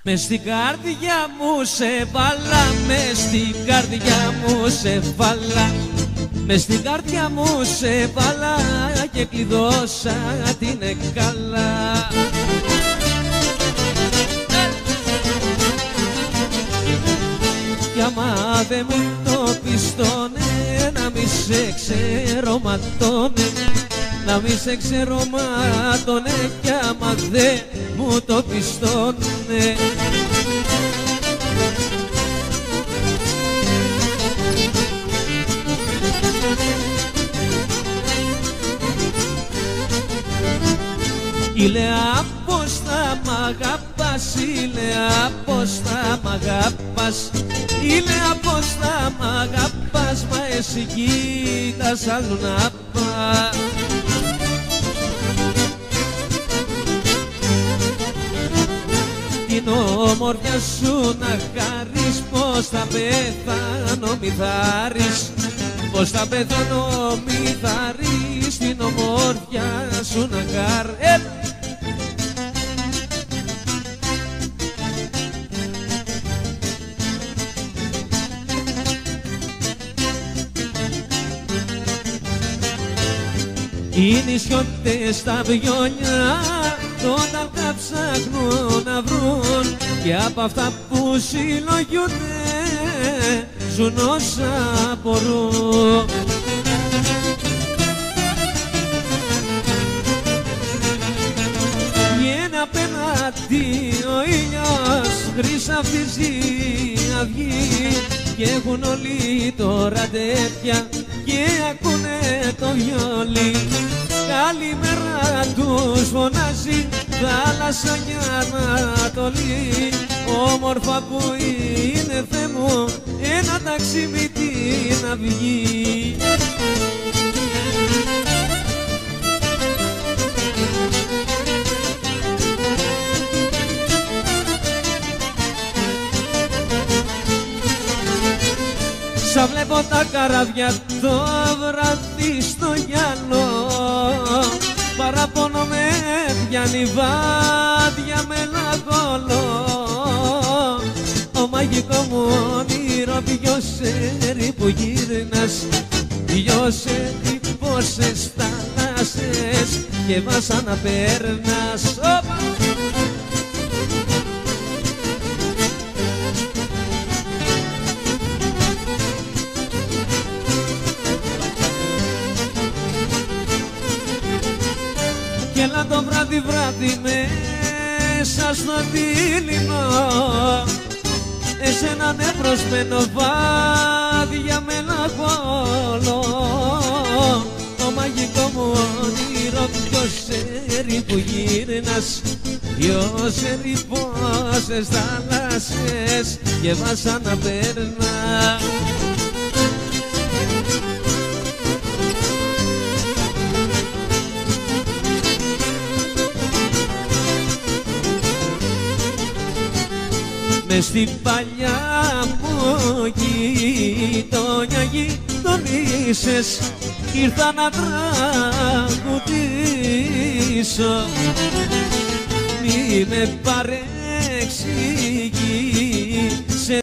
Μες στην καρδιά μου σε βάλα, μες στην καρδιά μου σε βάλα, μες στην καρδιά μου σε βάλα και κλειδώσα την εκάλα. Κι άμα δε μου το πιστώνε, να μη σε ξερωματώνε, να μη σε ξερωματώνε, κι άμα δε μου το πιστώνε. Ηλέα πως θα μ' αγαπάς, ηλέα πως θα μ' αγαπάς, ηλέα πως θα μ' αγαπάς, μα εσύ κοίτας αλλού να πας. Την όμορφια σου να χαρείς, πως θα πεθάνω μη θάρεις, πως θα πεθάνω μη θάρεις, την ομόρφια σου να χαρείς. Οι νησιώτες στα βιόνια όταν τα ψάχνουν να βρουν, και από αυτά που συλλογιούνται ζουν όσα μπορούν. Βγαίνει απέναντι ο ήλιος, χρυσαφίζει αυγή, και έχουν όλοι τώρα τέτοια και ακούνε το βιολί. Καλημέρα τους φωνάζει θάλασσα για Ανατολή, όμορφα που είναι Θεέ μου ένα ταξίδι την αυγή. Σαν βλέπω τα καράβια το βράδυ στο γυαλό, παραπονώ με πιάνει βάδια μελαγχολό. Ο μαγικό μου όνειρο ποιο ξέρει που γύρνας, ποιο ξέρει πόσες θάλασσες και βάσα να περνάς. Έλα το βράδυ μέσα στο δίληνο, εσένα νευρωσμένο βάδια μελαγχολό. Το μαγικό μου όνειρο ποιος ξέρει που γύρνας, ποιος ξέρει πόσες θάλασσες και βάσα να περνά. Μες στην παλιά μου γειτονιά γειτονίσες, ήρθα να τραγουδήσω. Μη με παρεξηγείς,